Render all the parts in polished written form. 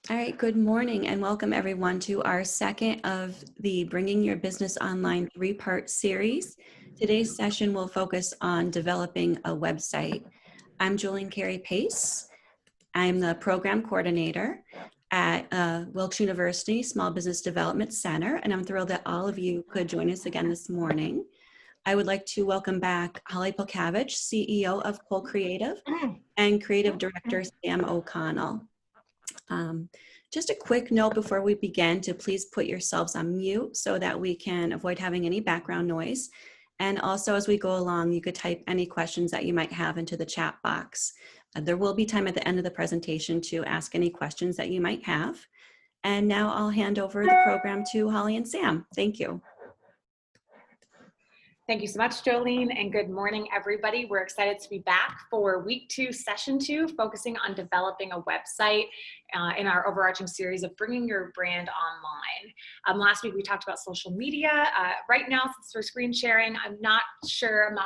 All right, good morning and welcome everyone to our second of the Bringing Your Business Online three-part series. Today's session will focus on developing a website. I'm Jolene Carey Pace. I'm the program coordinator at Wilkes University Small Business Development Center, and I'm thrilled that all of you could join us again this morning. I would like to welcome back Holly Polkavich, CEO of Cole Creative, and Creative Director Sam O'Connell. Just a quick note before we begin to please put yourselves on mute so that we can avoid having any background noise. And also as we go along, you could type any questions that you might have into the chat box. There will be time at the end of the presentation to ask any questions that you might have. And now I'll hand over the program to Holly and Sam. Thank you. Thank you so much, Jolene, and good morning, everybody. We're excited to be back for week 2, session 2, focusing on developing a website in our overarching series of bringing your brand online. Last week, we talked about social media. Right now, since we're screen sharing, I'm not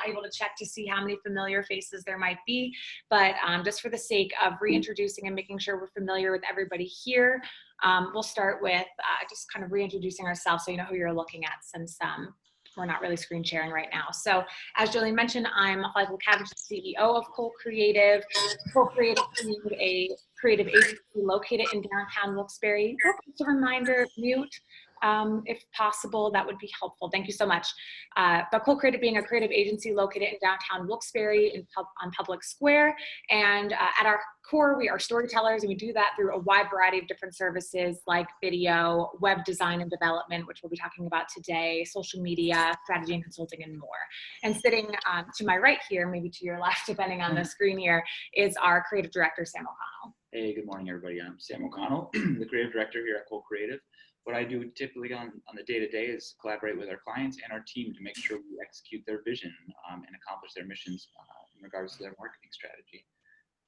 able to check to see how many familiar faces there might be, but just for the sake of reintroducing and making sure we're familiar with everybody here, we'll start with just kind of reintroducing ourselves so you know who you're looking at, since we're not really screen sharing right now. So as Jolene mentioned, I'm Holly Polkavich, the CEO of Cole Creative. Cole Creative is a creative agency located in downtown Wilkes-Barre. Just a reminder, mute if possible, that would be helpful. Thank you so much. But Cole Creative being a creative agency located in downtown Wilkes-Barre on Public Square. And at our core, we are storytellers, and we do that through a wide variety of different services like video, web design and development, which we'll be talking about today, social media, strategy and consulting, and more. And sitting to my right here, maybe to your left, depending on the screen here, is our creative director, Sam O'Connell. Hey, good morning, everybody. I'm Sam O'Connell, the creative director here at Cole Creative. What I do typically on the day-to-day is collaborate with our clients and our team to make sure we execute their vision and accomplish their missions in regards to their marketing strategy.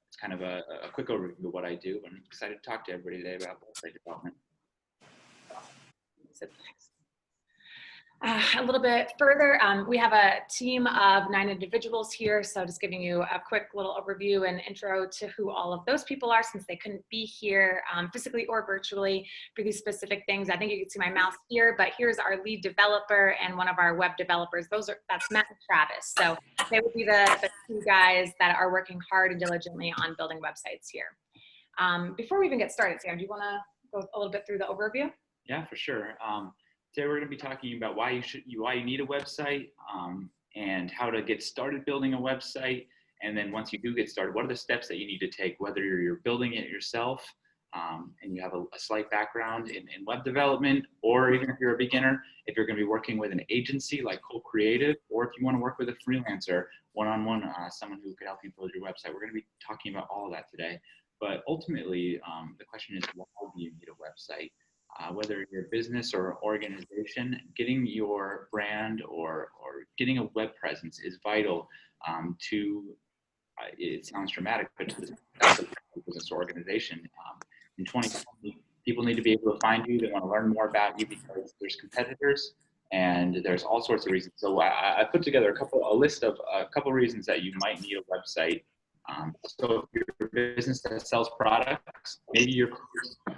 It's kind of a quick overview of what I do, and I'm excited to talk to everybody today about website development. A little bit further, we have a team of 9 individuals here, so just giving you a quick little overview and intro to who all of those people are, since they couldn't be here physically or virtually for these specific things. I think you can see my mouse here, but here's our lead developer and one of our web developers. That's Matt and Travis. So they would be the 2 guys that are working hard and diligently on building websites here. Before we even get started, Sam, do you want to go a little bit through the overview? Yeah, for sure. Today we're going to be talking about why you need a website and how to get started building a website. And then once you do get started, what are the steps that you need to take, whether you're building it yourself and you have a slight background in web development, or even if you're a beginner, if you're going to be working with an agency like Cole Creative, or if you want to work with a freelancer one-on-one, someone who could help you build your website. We're going to be talking about all of that today. But ultimately, the question is, why do you need a website? Whether you're a business or organization, getting your brand or getting a web presence is vital to, it sounds dramatic, but to the business or organization. In 2020, people need to be able to find you. They want to learn more about you because there's competitors and there's all sorts of reasons. So I put together a list of a couple reasons that you might need a website. So if you're a business that sells products, maybe you're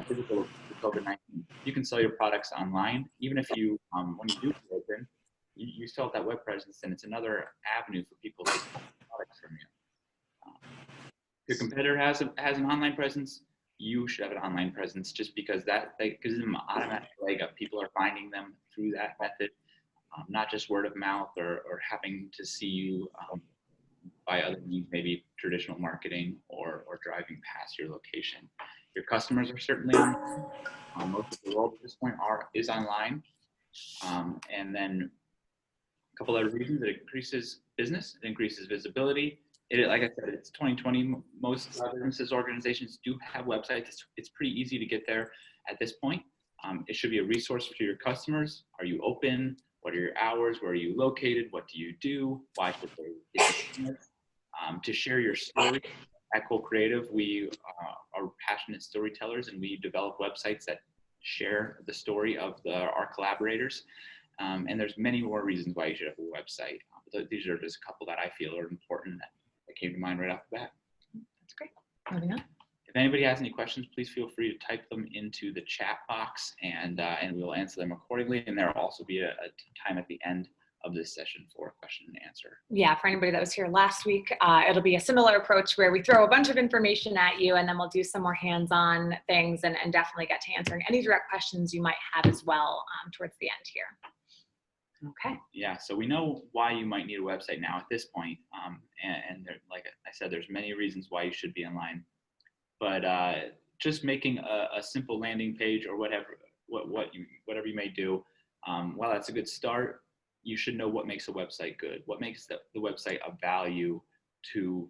physical COVID-19, you can sell your products online. Even if you, when you do open, you still have that web presence, and it's another avenue for people to buy products from you. If your competitor has an online presence, you should have an online presence, just because that gives them an automatic leg up. People are finding them through that method, not just word of mouth or having to see you by other means, maybe traditional marketing or driving past your location. Your customers are certainly online. Most of the world at this point is online. And then a couple other reasons: it increases business, it increases visibility. Like I said, it's 2020. Most businesses, organizations do have websites. It's pretty easy to get there at this point. It should be a resource for your customers. Are you open? What are your hours? Where are you located? What do you do? Why should they get to share your story? At Cole Creative, we are passionate storytellers, and we develop websites that share the story of our collaborators. And there's many more reasons why you should have a website. But these are just a couple that I feel are important that came to mind right off the bat. That's great. Moving on. anybody has any questions, please feel free to type them into the chat box, and we'll answer them accordingly. And there will also be a time at the end of this session for question and answer. Yeah, for anybody that was here last week, it'll be a similar approach where we throw a bunch of information at you, and then we'll do some more hands-on things and definitely get to answering any direct questions you might have as well towards the end here. Okay. Yeah, so we know why you might need a website now at this point. And there, like I said, there's many reasons why you should be online. But just making a simple landing page or whatever you may do, while that's a good start, you should know what makes a website good, what makes the website of value to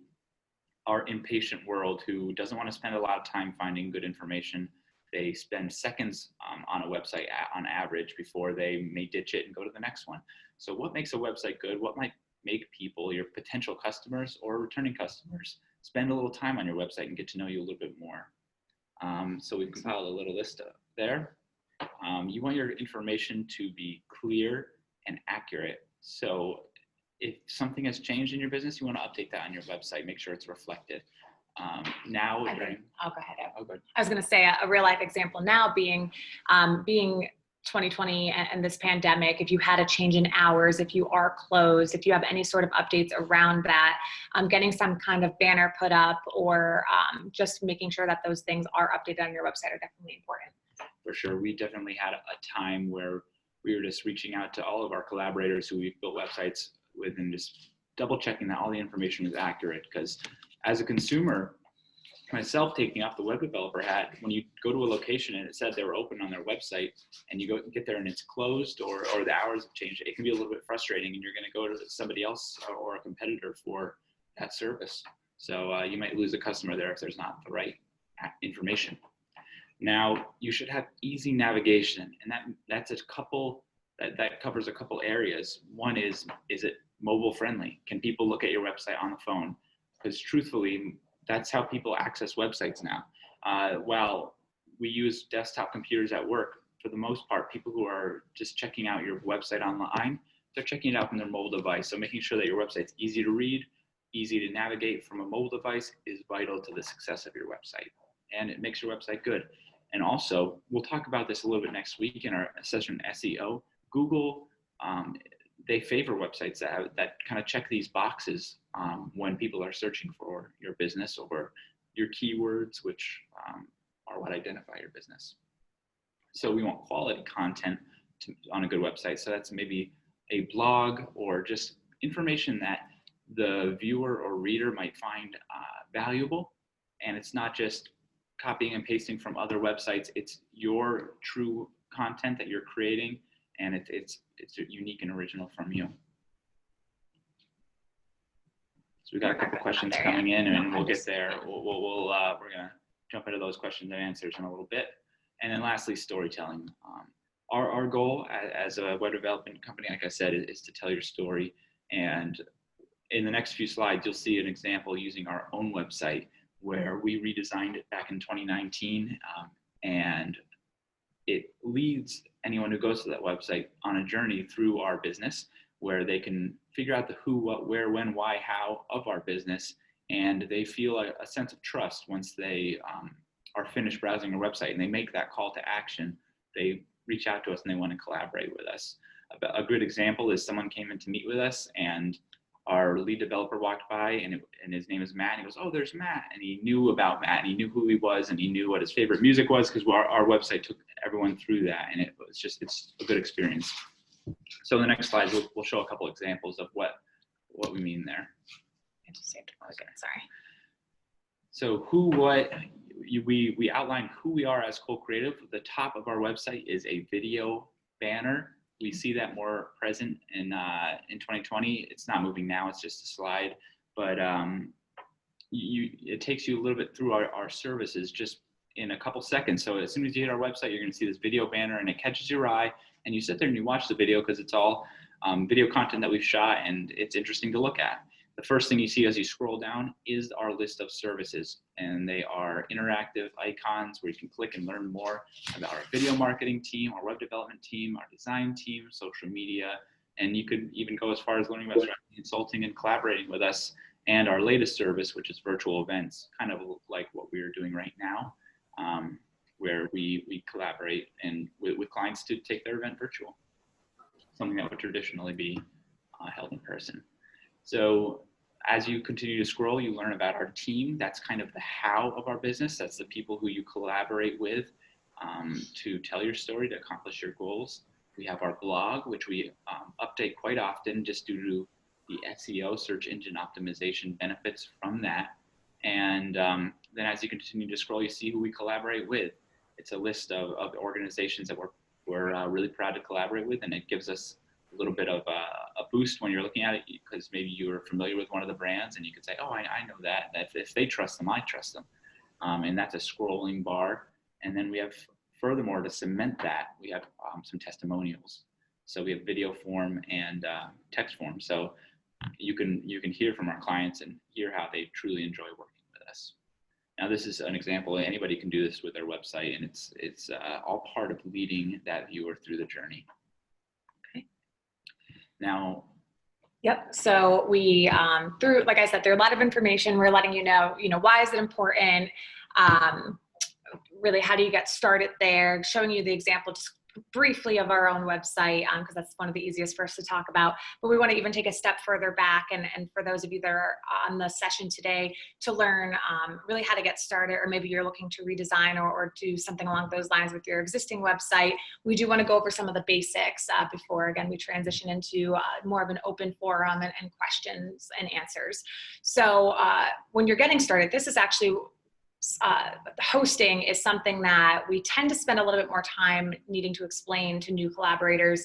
our impatient world who doesn't want to spend a lot of time finding good information. They spend seconds on a website on average before they may ditch it and go to the next one. So what makes a website good? What might make people, your potential customers or returning customers, spend a little time on your website and get to know you a little bit more? So we've compiled a little list there. You want your information to be clear and accurate. So if something has changed in your business, you want to update that on your website, make sure it's reflected. I'll go ahead. Oh, good. I was going to say a real life example now being 2020 and this pandemic. If you had a change in hours, if you are closed, if you have any sort of updates around that, getting some kind of banner put up or just making sure that those things are updated on your website are definitely important. For sure. We definitely had a time where we were just reaching out to all of our collaborators who we've built websites with and just double checking that all the information is accurate. Because as a consumer, myself taking off the web developer hat, when you go to a location and it said they were open on their website and you get there and it's closed or the hours have changed, it can be a little bit frustrating and you're going to go to somebody else or a competitor for that service. So you might lose a customer there if there's not the right information. Now, you should have easy navigation, and that covers a couple areas. One is it mobile friendly? Can people look at your website on the phone? Because truthfully, that's how people access websites now. While we use desktop computers at work, for the most part, people who are just checking out your website online, they're checking it out from their mobile device. So making sure that your website's easy to read, easy to navigate from a mobile device is vital to the success of your website. And it makes your website good. And also, we'll talk about this a little bit next week in our session on SEO. Google, they favor websites that kind of check these boxes when people are searching for your business or your keywords, which are what identify your business. So we want quality content on a good website. So that's maybe a blog or just information that the viewer or reader might find valuable. And it's not just copying and pasting from other websites. It's your true content that you're creating, and it's unique and original from you. So we got a couple questions coming in, and we'll get there. We're gonna jump into those questions and answers in a little bit. And then lastly, storytelling. Our goal as a web development company, like I said, is to tell your story. And in the next few slides, you'll see an example using our own website where we redesigned it back in 2019, and it leads anyone who goes to that website on a journey through our business where they can figure out the who, what, where, when, why, how of our business, and they feel a sense of trust once they are finished browsing our website and they make that call to action. They reach out to us and they want to collaborate with us. A good example is someone came in to meet with us, and our lead developer walked by, and his name is Matt, and he goes, "Oh, there's Matt." And he knew about Matt, and he knew who he was, and he knew what his favorite music was, because our website took everyone through that, and it's a good experience. So in the next slide, we'll show a couple examples of what we mean there. I just saved it. Okay, sorry. So who, what, we outline who we are as Cole Creative. The top of our website is a video banner. We see that more present in 2020. It's not moving now, it's just a slide, but it takes you a little bit through our services just in a couple seconds. So as soon as you hit our website, you're gonna see this video banner and it catches your eye, and you sit there and you watch the video because it's all video content that we've shot and it's interesting to look at. The first thing you see as you scroll down is our list of services, and they are interactive icons where you can click and learn more about our video marketing team, our web development team, our design team, social media, and you could even go as far as learning about strategy consulting and collaborating with us and our latest service, which is virtual events, kind of like what we're doing right now, where we collaborate and with clients to take their event virtual, something that would traditionally be held in person. So as you continue to scroll, you learn about our team. That's kind of the how of our business. That's the people who you collaborate with to tell your story, to accomplish your goals. We have our blog, which we update quite often just due to the SEO, search engine optimization benefits from that. And then as you continue to scroll, you see who we collaborate with. It's a list of organizations that we're really proud to collaborate with, and it gives us a little bit of a boost when you're looking at it, because maybe you are familiar with one of the brands and you could say, oh, I know that. If they trust them, I trust them. And that's a scrolling bar. And then we have, furthermore, to cement that, we have some testimonials. So we have video form and text form. So you can hear from our clients and hear how they truly enjoy working with us. Now, this is an example. Anybody can do this with their website, and it's all part of leading that viewer through the journey. Okay. Now. Yep. So we, like I said, through a lot of information, we're letting you know, why is it important? Really, how do you get started there? Showing you the example just briefly of our own website, because that's one of the easiest for us to talk about. But we want to even take a step further back, and for those of you that are on the session today, to learn really how to get started, or maybe you're looking to redesign or do something along those lines with your existing website. We do want to go over some of the basics before, again, we transition into more of an open forum and questions and answers. So when you're getting started, this is actually hosting is something that we tend to spend a little bit more time needing to explain to new collaborators.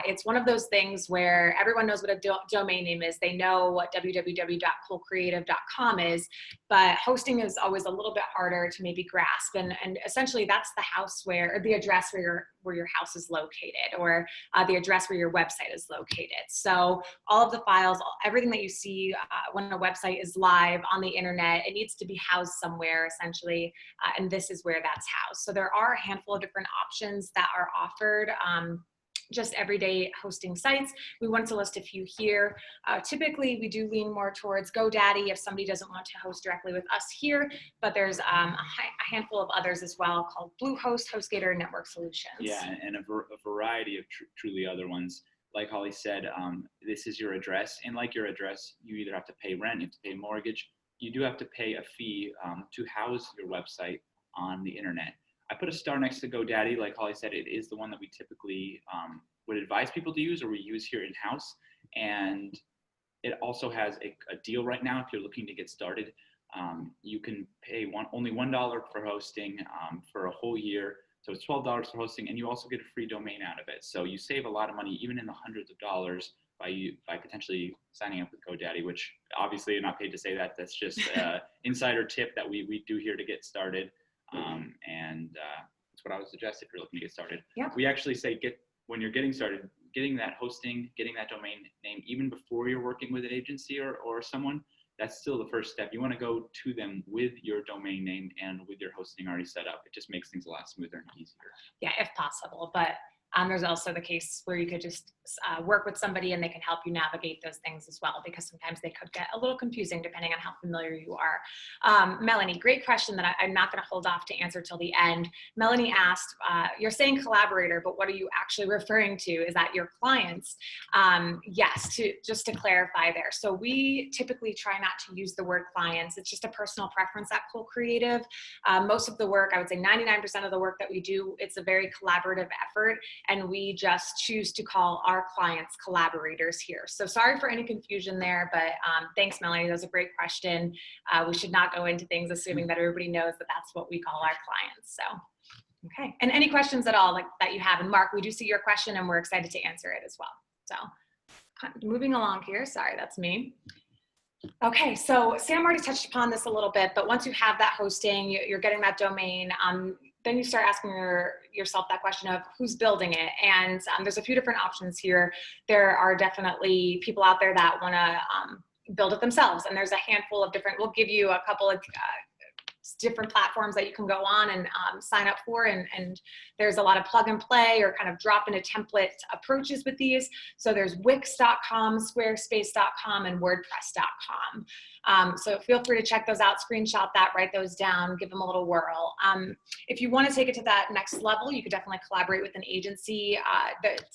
It's one of those things where everyone knows what a domain name is. They know what www.coolcreative.com is, but hosting is always a little bit harder to maybe grasp. And essentially that's the house or the address where your house is located, or the address where your website is located. So all of the files, everything that you see when a website is live on the internet, it needs to be housed somewhere essentially, and this is where that's housed. So there are a handful of different options that are offered. Just everyday hosting sites. We wanted to list a few here. Typically, we do lean more towards GoDaddy if somebody doesn't want to host directly with us here, but there's a handful of others as well called Bluehost, HostGator, and Network Solutions. Yeah, and a variety of truly other ones. Like Holly said, this is your address, and like your address, you either have to pay rent, you have to pay mortgage, you do have to pay a fee to house your website on the internet. I put a star next to GoDaddy. Like Holly said, it is the one that we typically would advise people to use, or we use here in-house. And it also has a deal right now. If you're looking to get started, you can pay only $1 for hosting for a whole year. So it's $12 for hosting, and you also get a free domain out of it. So you save a lot of money, even in the hundreds of dollars, by potentially signing up with GoDaddy, which obviously you're not paid to say that. That's just an insider tip that we do here to get started. That's what I would suggest if you're looking to get started. Yeah. We actually say when you're getting started, getting that hosting, getting that domain name, even before you're working with an agency or someone, that's still the first step. You want to go to them with your domain name and with your hosting already set up. It just makes things a lot smoother and easier. Yeah, if possible. But there's also the case where you could just work with somebody and they can help you navigate those things as well, because sometimes they could get a little confusing depending on how familiar you are. Melanie, great question that I'm not going to hold off to answer till the end. Melanie asked, you're saying collaborator, but what are you actually referring to? Is that your clients? Yes, just to clarify there. So we typically try not to use the word clients. It's just a personal preference at Cool Creative. Most of the work, I would say 99% of the work that we do, it's a very collaborative effort. And we just choose to call our clients collaborators here. So sorry for any confusion there, but thanks, Melanie. That was a great question. We should not go into things assuming that everybody knows that that's what we call our clients. So, okay. And any questions at all that you have? And Mark, we do see your question and we're excited to answer it as well. So moving along here. Sorry, that's me. Okay, so Sam already touched upon this a little bit, but once you have that hosting, you're getting that domain, then you start asking yourself that question of who's building it. And there's a few different options here. There are definitely people out there that want to build it themselves. And there's a handful of different, we'll give you a couple of different platforms that you can go on and sign up for. And there's a lot of plug and play or kind of drop into template approaches with these. So there's Wix.com, Squarespace.com, and WordPress.com. So feel free to check those out, screenshot that, write those down, give them a little whirl. If you want to take it to that next level, you could definitely collaborate with an agency.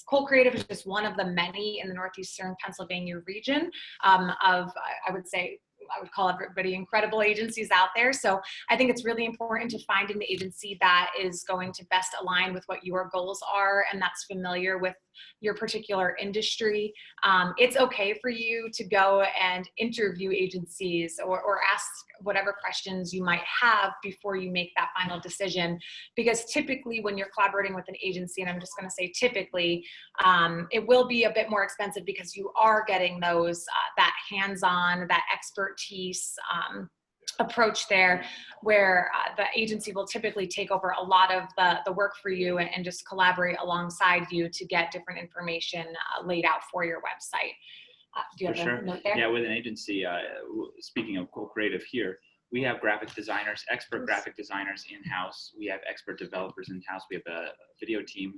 Cole Creative is just one of the many in the Northeastern Pennsylvania region I would call everybody incredible agencies out there. So I think it's really important to find an agency that is going to best align with what your goals are and that's familiar with your particular industry. It's okay for you to go and interview agencies or ask whatever questions you might have before you make that final decision. Because typically when you're collaborating with an agency, and I'm just gonna say typically, it will be a bit more expensive because you are getting those, that hands-on, that expertise, approach there where the agency will typically take over a lot of the work for you and just collaborate alongside you to get different information laid out for your website. Do you have a note there? Yeah, with an agency, speaking of Cole Creative here, we have graphic designers, expert graphic designers in-house. We have expert developers in-house. We have a video team,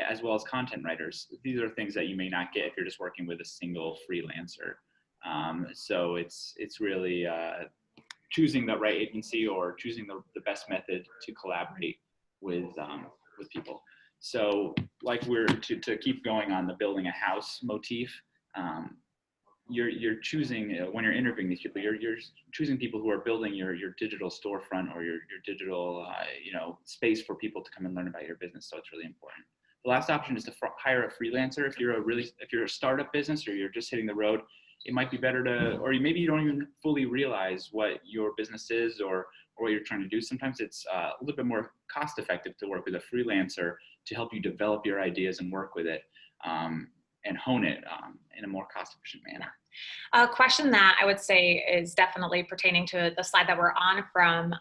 as well as content writers. These are things that you may not get if you're just working with a single freelancer. So it's really choosing the right agency or choosing the best method to collaborate with people. So like to keep going on the building a house motif, you're choosing, when you're interviewing these people, you're choosing people who are building your digital storefront or your digital space for people to come and learn about your business. So it's really important. The last option is to hire a freelancer. If you're a startup business or you're just hitting the road, it might be better to, or maybe you don't even fully realize what your business is or what you're trying to do. Sometimes it's a little bit more cost effective to work with a freelancer to help you develop your ideas and work with it and hone it in a more cost efficient manner. A question that I would say is definitely pertaining to the slide that we're on from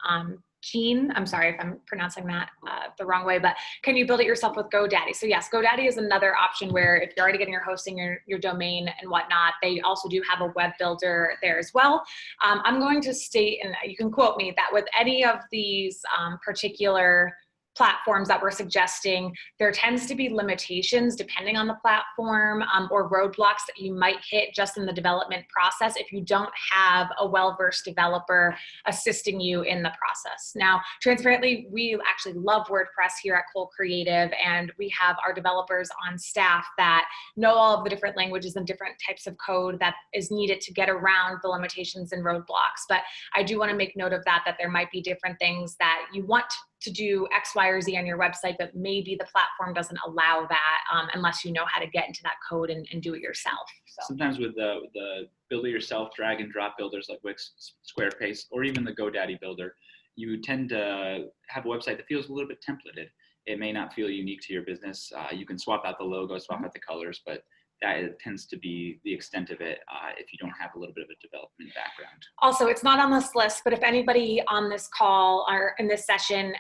Jean. I'm sorry if I'm pronouncing that the wrong way, but can you build it yourself with GoDaddy? So yes, GoDaddy is another option where if you're already getting your hosting, your domain and whatnot, they also do have a web builder there as well. I'm going to state, and you can quote me, that with any of these particular platforms that we're suggesting, there tends to be limitations depending on the platform or roadblocks that you might hit just in the development process if you don't have a well-versed developer assisting you in the process. Now, transparently, we actually love WordPress here at Cole Creative, and we have our developers on staff that know all of the different languages and different types of code that is needed to get around the limitations and roadblocks. But I do want to make note of that there might be different things that you want to do X, Y, or Z on your website, but maybe the platform doesn't allow that unless you know how to get into that code and do it yourself. So. Sometimes with the build it yourself, drag and drop builders like Wix, Squarespace, or even the GoDaddy builder, you tend to have a website that feels a little bit templated. It may not feel unique to your business. You can swap out the logo, swap out the colors, but that tends to be the extent of it if you don't have a little bit of a development background. Also, it's not on this list, but if anybody on this call or in this session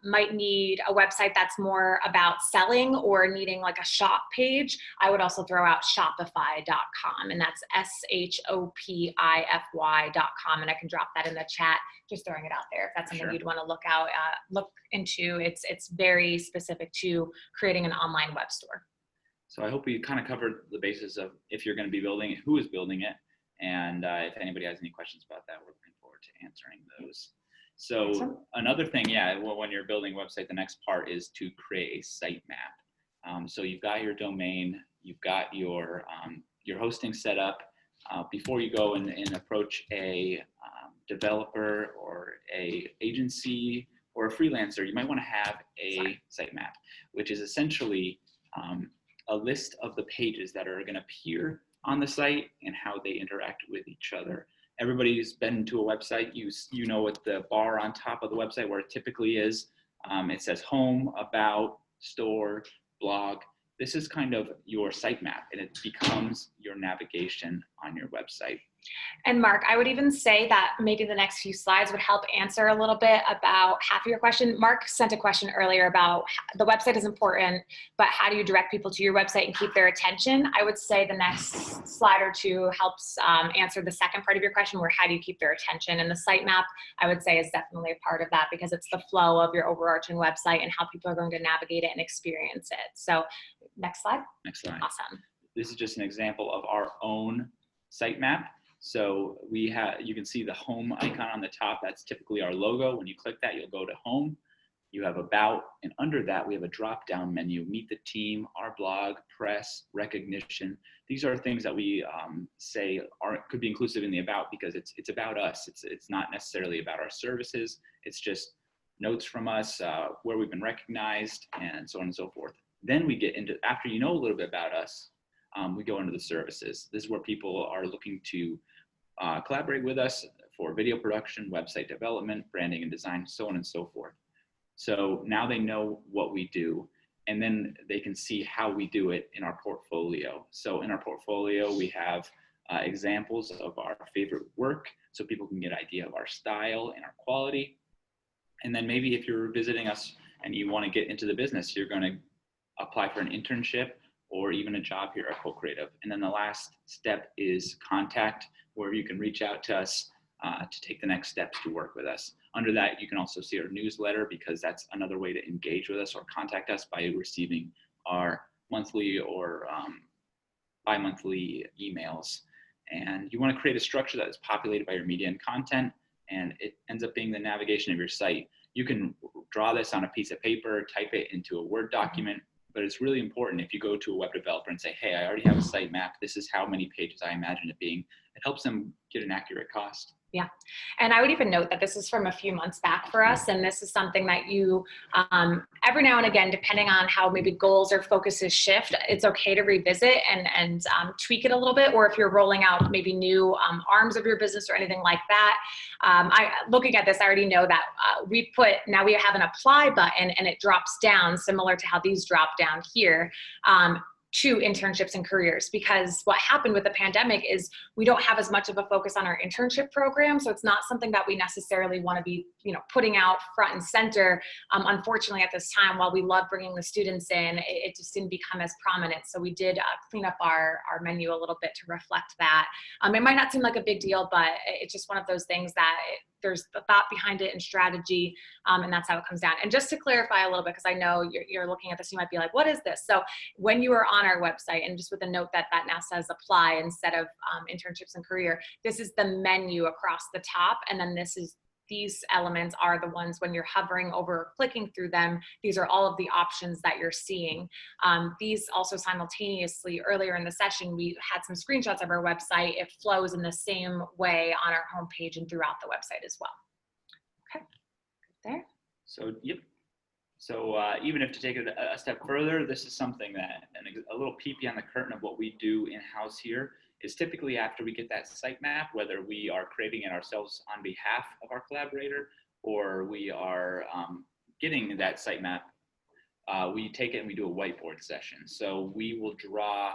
might need a website that's more about selling or needing like a shop page, I would also throw out Shopify.com, and that's SHOPIFY.com, and I can drop that in the chat, just throwing it out there if that's something you'd want to look into. It's very specific to creating an online web store. So I hope we kind of covered the basis of if you're going to be building it, who is building it, and if anybody has any questions about that, we're looking forward to answering those. So another thing, when you're building a website, the next part is to create a sitemap. So you've got your domain, you've got your hosting set up. Before you go and approach a developer or a agency or a freelancer, you might want to have a sitemap, which is essentially a list of the pages that are going to appear on the site and how they interact with each other. Everybody's been to a website, you know what the bar on top of the website where it typically is. It says home, about, store, blog. This is kind of your sitemap, and it becomes your navigation on your website. And Mark, I would even say that maybe the next few slides would help answer a little bit about half of your question. Mark sent a question earlier about the website is important, but how do you direct people to your website and keep their attention? I would say the next slide or two helps answer the second part of your question, where how do you keep their attention? And the sitemap, I would say, is definitely a part of that, because it's the flow of your overarching website and how people are going to navigate it and experience it. So next slide. Next slide. Awesome. This is just an example of our own sitemap. So you can see the home icon on the top. That's typically our logo. When you click that, you'll go to home. You have about, and under that, we have a drop-down menu: meet the team, our blog, press, recognition. These are things that we say could be inclusive in the about, because it's about us. It's not necessarily about our services. It's just notes from us, where we've been recognized, and so on and so forth. Then we get into, after you know a little bit about us, we go into the services. This is where people are looking to collaborate with us for video production, website development, branding and design, so on and so forth. So now they know what we do, and then they can see how we do it in our portfolio. So in our portfolio, we have examples of our favorite work, so people can get an idea of our style and our quality. And then maybe if you're visiting us and you want to get into the business, you're going to apply for an internship or even a job here at CoCreative. And then the last step is contact, where you can reach out to us to take the next steps to work with us. Under that, you can also see our newsletter, because that's another way to engage with us or contact us by receiving our monthly or bi-monthly emails. And you want to create a structure that is populated by your media and content, and it ends up being the navigation of your site. You can draw this on a piece of paper, type it into a Word document, but it's really important if you go to a web developer and say, hey, I already have a site map, this is how many pages I imagine it being. It helps them get an accurate cost. Yeah. And I would even note that this is from a few months back for us. And this is something that you, every now and again, depending on how maybe goals or focuses shift, it's okay to revisit and tweak it a little bit. Or if you're rolling out maybe new arms of your business or anything like that. Looking at this, I already know that now we have an apply button, and it drops down similar to how these drop down here. To internships and careers, because what happened with the pandemic is we don't have as much of a focus on our internship program. So it's not something that we necessarily want to be, putting out front and center. Unfortunately, at this time, while we love bringing the students in, it just didn't become as prominent. So we did clean up our menu a little bit to reflect that. It might not seem like a big deal, but it's just one of those things that there's the thought behind it and strategy, and that's how it comes down. And just to clarify a little bit, because I know you're looking at this, you might be like, what is this? So when you are on our website, and just with a note that now says apply instead of internships and career, this is the menu across the top, and then these elements are the ones when you're hovering over or clicking through them. These are all of the options that you're seeing. These also simultaneously, earlier in the session, we had some screenshots of our website. It flows in the same way on our homepage and throughout the website as well. Okay, there. So, yep. So even if to take it a step further, this is something that, a little peek behind the curtain of what we do in-house here, is typically after we get that site map, whether we are creating it ourselves on behalf of our collaborator, or we are getting that site map, we take it and we do a whiteboard session. So we will draw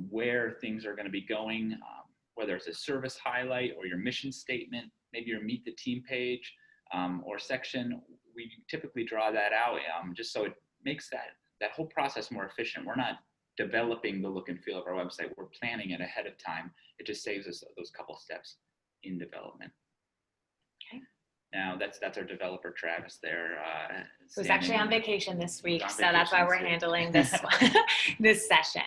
where things are going to be going, whether it's a service highlight or your mission statement, maybe your meet the team page or section. We typically draw that out just so it makes that whole process more efficient. We're not developing the look and feel of our website. We're planning it ahead of time. It just saves us those couple steps in development. Okay. Now that's our developer, Travis, there. Who's actually on vacation this week, so that's why we're handling this this session.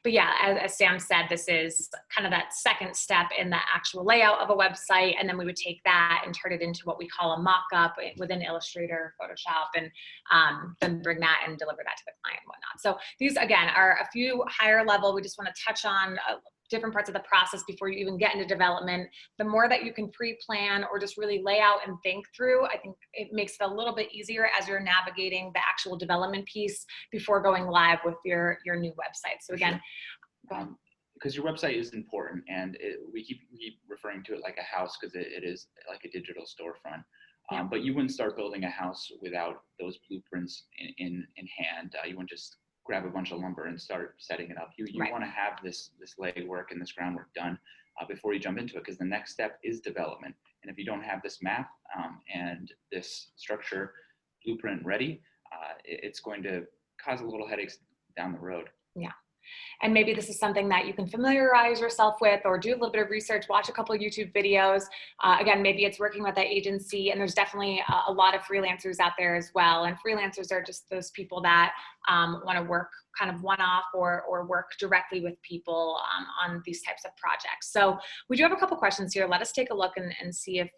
But yeah, as Sam said, this is kind of that second step in the actual layout of a website, and then we would take that and turn it into what we call a mock-up within Illustrator, Photoshop, and then bring that and deliver that to the client and whatnot. So these, again, are a few higher level. We just want to touch on different parts of the process before you even get into development. The more that you can pre-plan or just really lay out and think through, I think it makes it a little bit easier as you're navigating the actual development piece before going live with your new website. So again, because your website is important, and we keep referring to it like a house, because it is like a digital storefront. Yeah. But you wouldn't start building a house without those blueprints in hand. You wouldn't just grab a bunch of lumber and start setting it up. You Right. want to have this legwork and this groundwork done before you jump into it, because the next step is development. And if you don't have this map and this structure blueprint ready, it's going to cause a little headaches down the road. Yeah. And maybe this is something that you can familiarize yourself with, or do a little bit of research, watch a couple of YouTube videos. Again, maybe it's working with that agency, and there's definitely a lot of freelancers out there as well. And freelancers are just those people that want to work kind of one-off or work directly with people on these types of projects. So we do have a couple questions here. Let us take a look and see if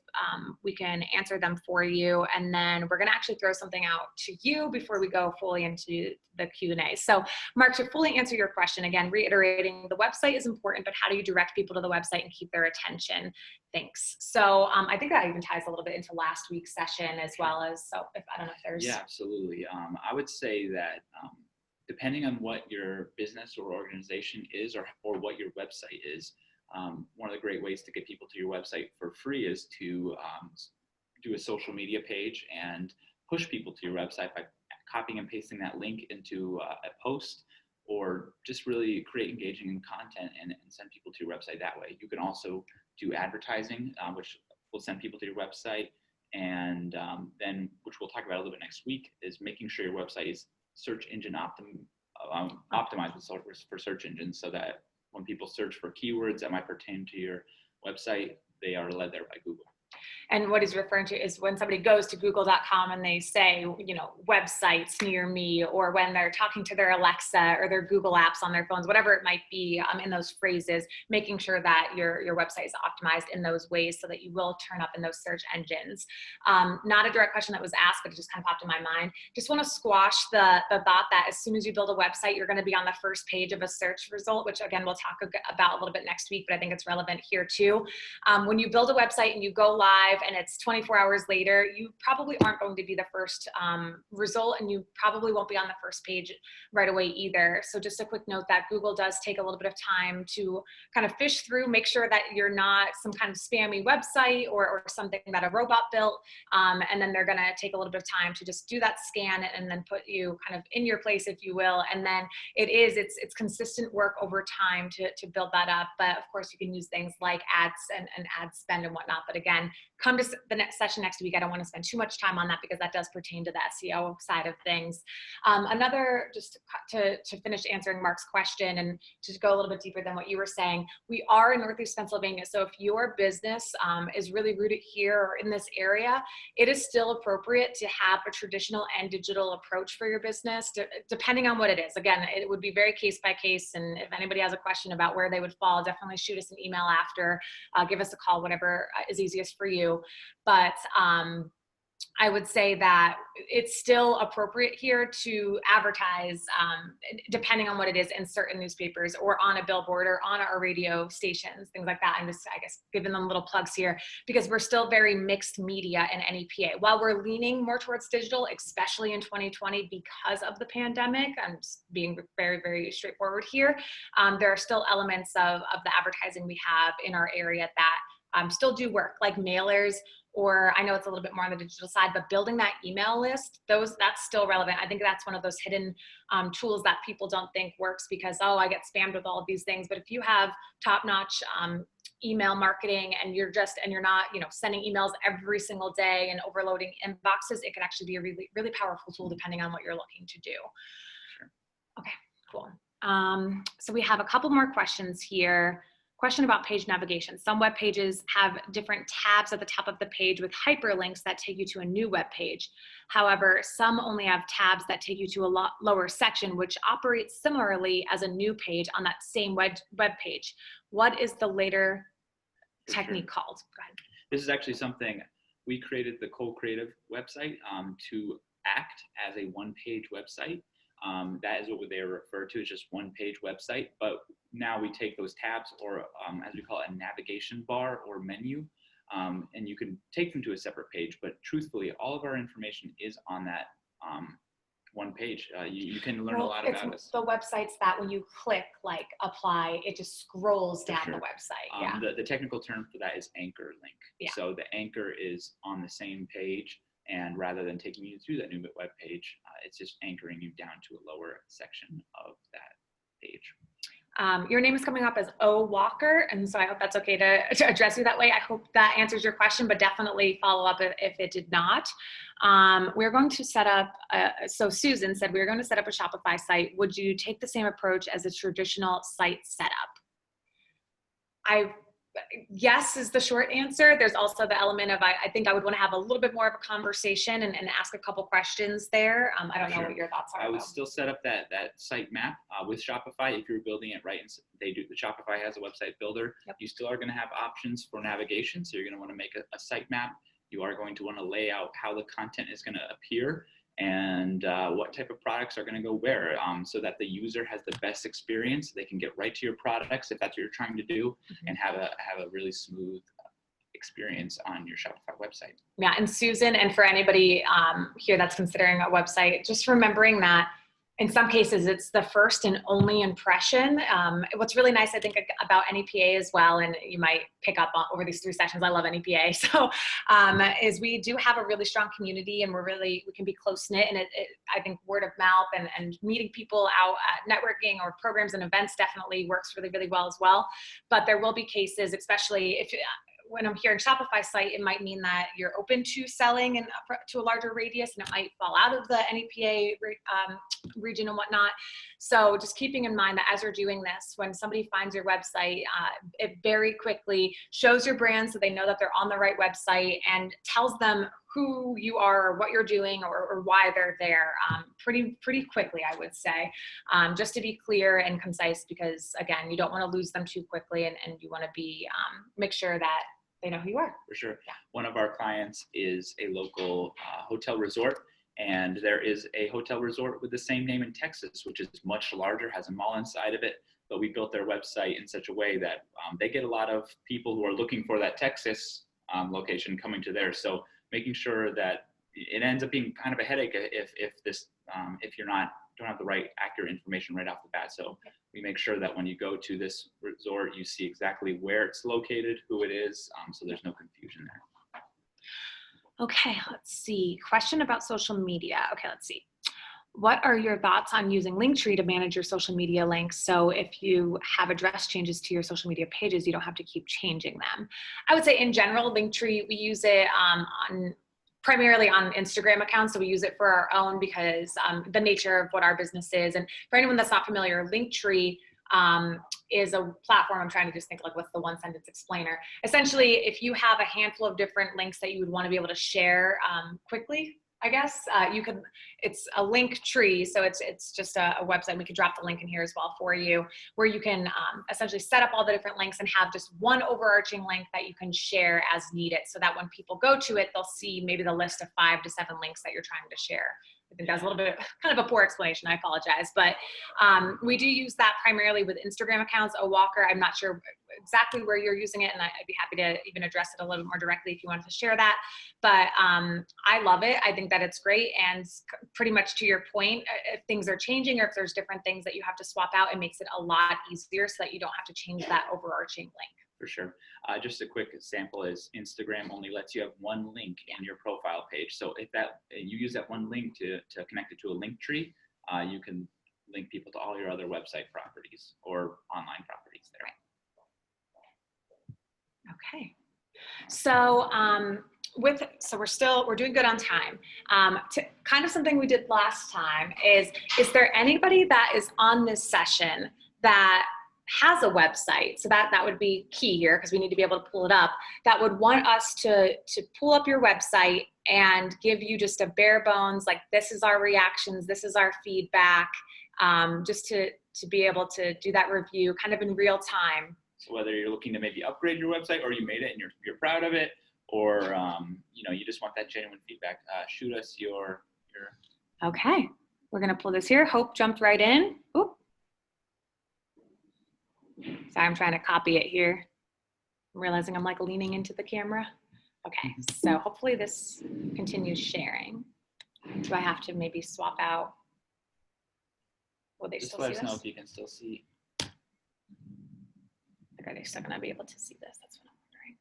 we can answer them for you. And then we're going to actually throw something out to you before we go fully into the Q&A. So Mark, to fully answer your question, again, reiterating, the website is important, but how do you direct people to the website and keep their attention? Thanks. So I think that even ties a little bit into last week's session as well as, so if, I don't know if there's. Yeah, absolutely. I would say that depending on what your business or organization is, or what your website is, one of the great ways to get people to your website for free is to do a social media page and push people to your website by copying and pasting that link into a post, or just really create engaging content and send people to your website that way. You can also do advertising, which will send people to your website. And then, which we'll talk about a little bit next week, is making sure your website is search engine optimized for search engines, so that when people search for keywords that might pertain to your website, they are led there by Google. And what he's referring to is when somebody goes to google.com and they say, websites near me, or when they're talking to their Alexa or their Google apps on their phones, whatever it might be, in those phrases, making sure that your website is optimized in those ways so that you will turn up in those search engines. Not a direct question that was asked, but it just kind of popped in my mind. Just want to squash the thought that as soon as you build a website, you're going to be on the first page of a search result, which again, we'll talk about a little bit next week, but I think it's relevant here too. When you build a website and you go live and it's 24 hours later, you probably aren't going to be the first result, and you probably won't be on the first page right away either. So just a quick note that Google does take a little bit of time to kind of fish through, make sure that you're not some kind of spammy website or something that a robot built. And then they're going to take a little bit of time to just do that scan and then put you kind of in your place, if you will. And then it's consistent work over time to build that up. But of course, you can use things like ads and ad spend and whatnot. But again, come to the next session next week. I don't want to spend too much time on that because that does pertain to the SEO side of things. Another, just to finish answering Mark's question and just go a little bit deeper than what you were saying, we are in Northeast Pennsylvania. So if your business is really rooted here or in this area, it is still appropriate to have a traditional and digital approach for your business, depending on what it is. Again, it would be very case by case. And if anybody has a question about where they would fall, definitely shoot us an email after, give us a call, whatever is easiest for you. But I would say that it's still appropriate here to advertise, depending on what it is, in certain newspapers or on a billboard or on our radio stations, things like that. I'm just, I guess, giving them little plugs here because we're still very mixed media in NEPA. While we're leaning more towards digital, especially in 2020 because of the pandemic, I'm just being very, very straightforward here. There are still elements of the advertising we have in our area that still do work, like mailers, or I know it's a little bit more on the digital side, but building that email list, that's still relevant. I think that's one of those hidden tools that people don't think works because, oh, I get spammed with all of these things. But if you have top-notch email marketing and you're not, sending emails every single day and overloading inboxes, it can actually be a really, really powerful tool depending on what you're looking to do. Sure. Okay, cool. So we have a couple more questions here. Question about page navigation. Some web pages have different tabs at the top of the page with hyperlinks that take you to a new web page. However, some only have tabs that take you to a lower section, which operates similarly as a new page on that same web page. What is the later technique called? Go ahead. This is actually something we created, the Cole Creative website, to act as a one-page website. That is what they refer to as just one-page website. But now we take those tabs, or as we call it, a navigation bar or menu, and you can take them to a separate page. But truthfully, all of our information is on that one page. You can learn a lot about us. The websites that when you click like apply, it just scrolls down the website. Yeah. The technical term for that is anchor link. Yeah. So the anchor is on the same page. And rather than taking you through that new web page, it's just anchoring you down to a lower section of that page. Your name is coming up as O Walker, and so I hope that's okay to address you that way. I hope that answers your question, but definitely follow up if it did not. We're going to set up, so Susan said we're going to set up a Shopify site. Would you take the same approach as a traditional site setup? Yes is the short answer. There's also the element of, I think I would want to have a little bit more of a conversation and ask a couple questions there. I don't know what your thoughts are. I would still set up that site map with Shopify if you're building it right. And the Shopify has a website builder. Yep. You still are going to have options for navigation. So you're going to want to make a site map. You are going to want to lay out how the content is going to appear and what type of products are going to go where, so that the user has the best experience. They can get right to your products if that's what you're trying to do, and have a really smooth experience on your Shopify website. Yeah, and Susan, and for anybody here that's considering a website, just remembering that in some cases it's the first and only impression. What's really nice, I think, about NEPA as well, and you might pick up on over these 3 sessions, I love NEPA, so is we do have a really strong community, and we can be close-knit, and I think word of mouth and meeting people out at networking or programs and events definitely works really, really well as well. But there will be cases, especially if when I'm hearing Shopify site, it might mean that you're open to selling and to a larger radius, and it might fall out of the NEPA region and whatnot. So just keeping in mind that as you're doing this, when somebody finds your website, it very quickly shows your brand so they know that they're on the right website, and tells them who you are, or what you're doing, or why they're there pretty quickly, I would say, just to be clear and concise, because again, you don't want to lose them too quickly, and you want to be make sure that they know who you are. For sure. Yeah. One of our clients is a local hotel resort, and there is a hotel resort with the same name in Texas, which is much larger, has a mall inside of it. But we built their website in such a way that they get a lot of people who are looking for that Texas location coming to there. So making sure that it ends up being kind of a headache if you're don't have the right accurate information right off the bat. So we make sure that when you go to this resort, you see exactly where it's located, who it is, so there's no confusion there. Okay, let's see. Question about social media. Okay, let's see. What are your thoughts on using Linktree to manage your social media links? So if you have address changes to your social media pages, you don't have to keep changing them. I would say in general, Linktree, we use it primarily on Instagram accounts. So we use it for our own because the nature of what our business is. And for anyone that's not familiar, Linktree is a platform. I'm trying to just think like what's the one sentence explainer. Essentially, if you have a handful of different links that you would want to be able to share quickly, I guess it's a link tree. So it's just a website. We could drop the link in here as well for you, where you can essentially set up all the different links and have just one overarching link that you can share as needed, so that when people go to it, they'll see maybe the list of 5 to 7 links that you're trying to share. I think that's a little bit kind of a poor explanation. I apologize, but we do use that primarily with Instagram accounts. Walker, I'm not sure exactly where you're using it, and I'd be happy to even address it a little bit more directly if you wanted to share that. But I love it. I think that it's great, and pretty much to your point, if things are changing or if there's different things that you have to swap out, it makes it a lot easier so that you don't have to change that overarching link. For sure. Just a quick sample is Instagram only lets you have one link in your profile page. So if you use that one link to connect it to a link tree, you can link people to all your other website properties or online properties there. Okay. So we're doing good on time. Kind of something we did last time is there anybody that is on this session that has a website? So that would be key here, because we need to be able to pull it up, that would want us to pull up your website and give you just a bare bones, like this is our reactions, this is our feedback, just to be able to do that review kind of in real time. So whether you're looking to maybe upgrade your website, or you made it and you're proud of it, or you just want that genuine feedback, shoot us your. Okay, we're gonna pull this here. Hope jumped right in. Oop. Sorry, I'm trying to copy it here. I'm realizing I'm like leaning into the camera. Okay, so hopefully this continues sharing. Do I have to maybe swap out? Will they Just still let see us this? know if you can still see. Are they still gonna be able to see this? That's what I'm wondering.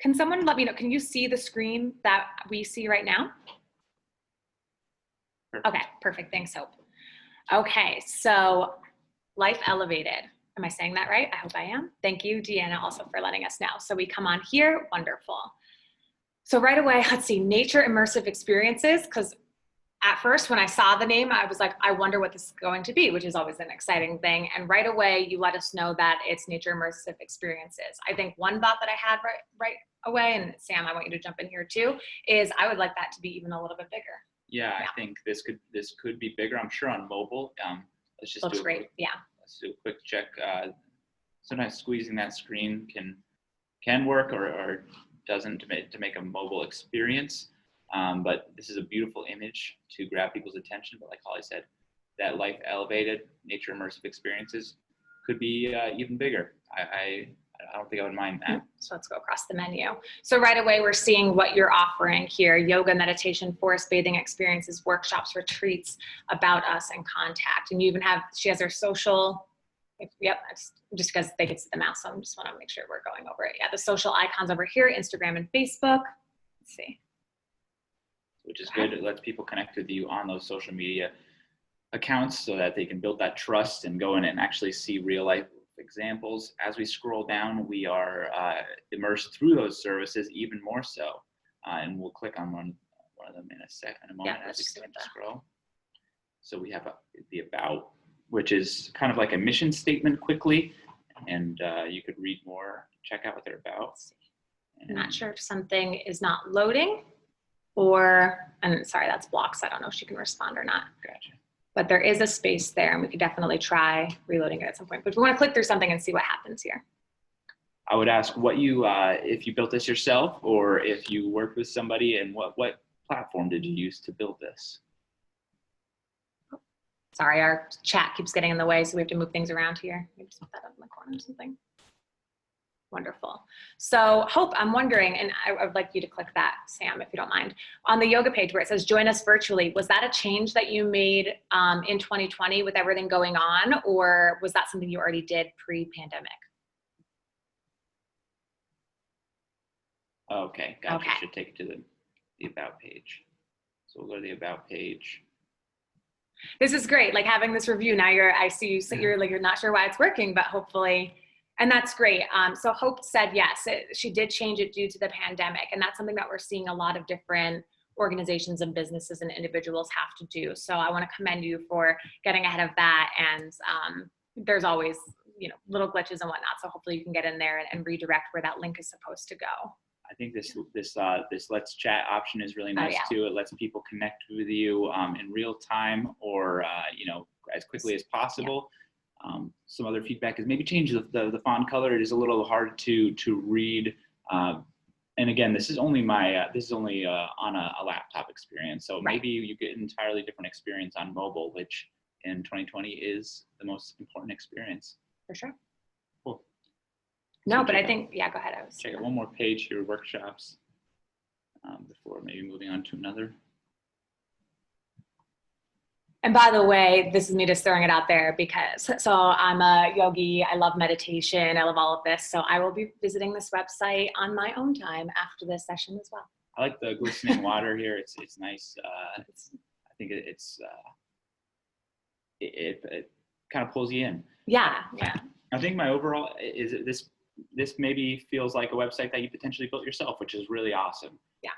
Can someone let me know, can you see the screen that we see right now? Perfect. Okay, perfect, thanks, Hope. Okay, so Life Elevated. Am I saying that right? I hope I am. Thank you, Deanna, also for letting us know. So we come on here, wonderful. So right away, let's see, nature immersive experiences, because at first when I saw the name, I was like, I wonder what this is going to be, which is always an exciting thing. And right away, you let us know that it's nature immersive experiences. I think one thought that I had right away, and Sam, I want you to jump in here too, is I would like that to be even a little bit bigger. Yeah, I think this could be bigger. I'm sure on mobile. Let's just Looks do great. Yeah. Let's do a quick check. Sometimes squeezing that screen can work or doesn't to make a mobile experience. But this is a beautiful image to grab people's attention. But like Holly said, that Life Elevated nature immersive experiences could be even bigger. I don't think I would mind that. So let's go across the menu. So right away, we're seeing what you're offering here: yoga, meditation, forest bathing experiences, workshops, retreats, about us, and contact. And you even have, she has her social, yep, just because they could see the mouse, so I just want to make sure we're going over it. Yeah, the social icons over here, Instagram and Facebook. Let's see. Which is good. It lets people connect with you on those social media accounts so that they can build that trust and go in and actually see real life examples. As we scroll down, we are immersed through those services even more so. And we'll click on one of them in a moment as we continue to scroll. So we have the About, which is kind of like a mission statement quickly. And you could read more, check out what they're about. I'm not sure if something is not loading or, and sorry, that's blocked, so I don't know if she can respond or not. Gotcha. But there is a space there, and we could definitely try reloading it at some point. But we want to click through something and see what happens here. I would ask what you, if you built this yourself or if you worked with somebody, and what platform did you use to build this? Sorry, our chat keeps getting in the way, so we have to move things around here. Maybe just put that up in the corner or something. Wonderful. So Hope, I'm wondering, and I would like you to click that, Sam, if you don't mind, on the yoga page where it says join us virtually. Was that a change that you made in 2020 with everything going on, or was that something you already did pre-pandemic? Okay, gotcha. Okay. Should take it to the About page. So we'll go to the About page. This is great, like having this review. Now I see you, so you're like, you're not sure why it's working, but hopefully, and that's great. So Hope said yes, she did change it due to the pandemic, and that's something that we're seeing a lot of different organizations and businesses and individuals have to do. So I want to commend you for getting ahead of that, and there's always, you know, little glitches and whatnot, so hopefully you can get in there and redirect where that link is supposed to go. I think this Let's Chat option is really nice too. It lets people connect with you in real time or you know, as quickly as possible. Some other feedback is maybe change the font color. It is a little hard to read. And again, this is only on a laptop experience. So maybe you get an entirely different experience on mobile, which in 2020 is the most important experience. For sure. Cool. No, So but I think, yeah, go ahead. Check out one more page here, workshops, before maybe moving on to another. And by the way, this is me just throwing it out there because, so I'm a yogi, I love meditation, I love all of this. So I will be visiting this website on my own time after this session as well. I like the glistening water here. It's nice. I think it kind of pulls you in. Yeah. I think my overall is this maybe feels like a website that you potentially built yourself, which is really awesome. Yeah.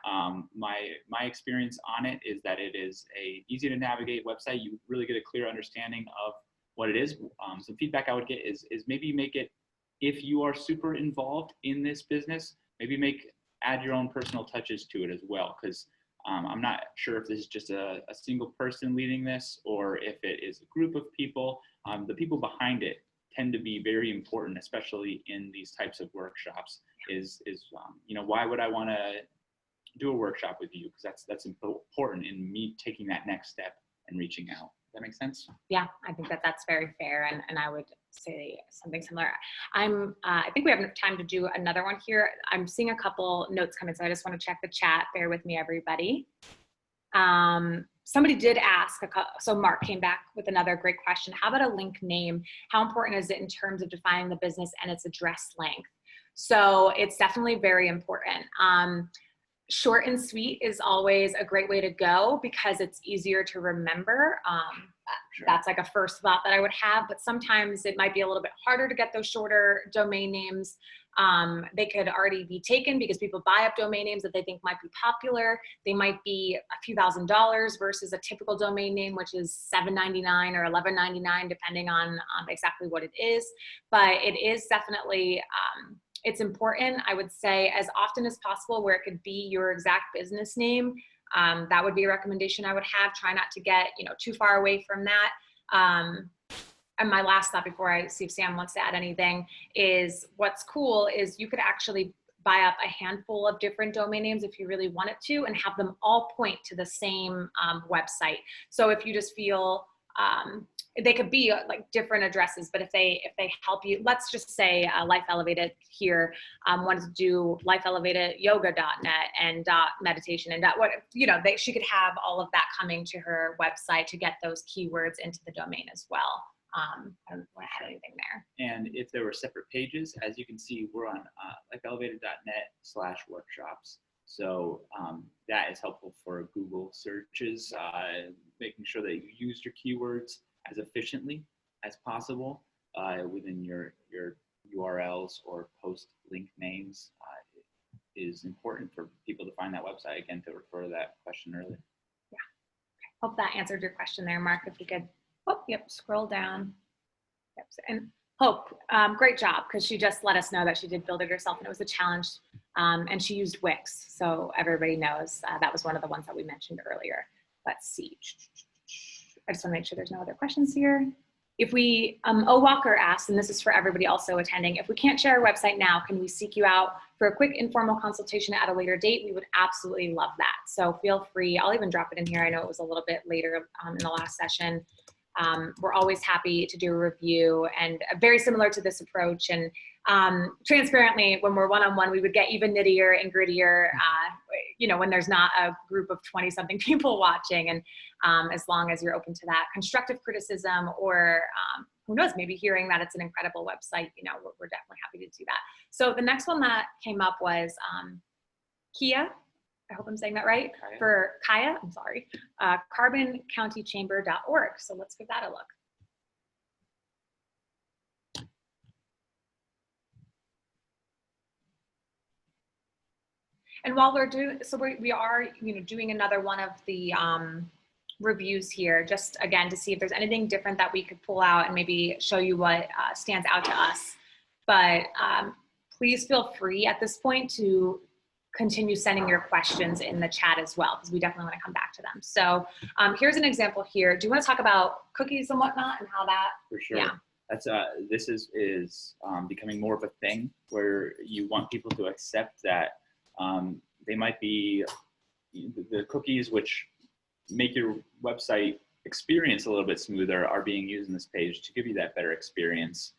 My experience on it is that it is a easy to navigate website. You really get a clear understanding of what it is. Some feedback I would get is maybe make it, if you are super involved in this business, maybe add your own personal touches to it as well. Because I'm not sure if this is just a single person leading this or if it is a group of people. The people behind it tend to be very important, especially in these types of workshops. You know, why would I want to do a workshop with you? Because that's important in me taking that next step and reaching out. Does that make sense? Yeah, I think that's very fair, and I would say something similar. I think we have enough time to do another one here. I'm seeing a couple notes coming, so I just want to check the chat. Bear with me, everybody. Somebody did ask, so Mark came back with another great question. How about a link name? How important is it in terms of defining the business and its address length? So it's definitely very important. Short and sweet is always a great way to go because it's easier to remember. Sure. That's like a first thought that I would have, but sometimes it might be a little bit harder to get those shorter domain names. They could already be taken because people buy up domain names that they think might be popular. They might be a few $1,000s versus a typical domain name, which is $7.99 or $11.99, depending on exactly what it is. But it is definitely, it's important, I would say, as often as possible where it could be your exact business name. That would be a recommendation I would have. Try not to get, too far away from that. And my last thought before I see if Sam wants to add anything is what's cool is you could actually buy up a handful of different domain names if you really wanted to and have them all point to the same website. So if you just feel, they could be like different addresses, but if they help you, let's just say Life Elevated here wanted to do lifeelevatedyoga.net and meditation and what, she could have all of that coming to her website to get those keywords into the domain as well. I don't want to add anything there. And if there were separate pages, as you can see, we're on lifeelevated.net/workshops. So that is helpful for Google searches, making sure that you use your keywords as efficiently as possible within your URLs or post link names is important for people to find that website. Again, to refer to that question earlier. Yeah. Hope that answered your question there, Mark. If you could, scroll down. Yep. And Hope, great job, because she just let us know that she did build it herself and it was a challenge. And she used Wix, so everybody knows that was one of the ones that we mentioned earlier. Let's see. I just want to make sure there's no other questions here. If we, O Walker asked, and this is for everybody also attending, if we can't share our website now, can we seek you out for a quick informal consultation at a later date? We would absolutely love that. So feel free, I'll even drop it in here. I know it was a little bit later in the last session. We're always happy to do a review and very similar to this approach. And transparently, when we're one-on-one, we would get even nittier and grittier, when there's not a group of 20-something people watching. And as long as you're open to that constructive criticism or who knows, maybe hearing that it's an incredible website, we're definitely happy to do that. So the next one that came up was Kia. I hope I'm saying that right. Kaya. For Kaya, I'm sorry, carboncountychamber.org. So let's give that a look. And while we're doing, so we are, doing another one of the reviews here, just again, to see if there's anything different that we could pull out and maybe show you what stands out to us. But please feel free at this point to continue sending your questions in the chat as well, because we definitely want to come back to them. So here's an example here. Do you want to talk about cookies and whatnot and how that? For sure. Yeah. That's this is becoming more of a thing where you want people to accept that they might be the cookies which make your website experience a little bit smoother are being used in this page to give you that better experience.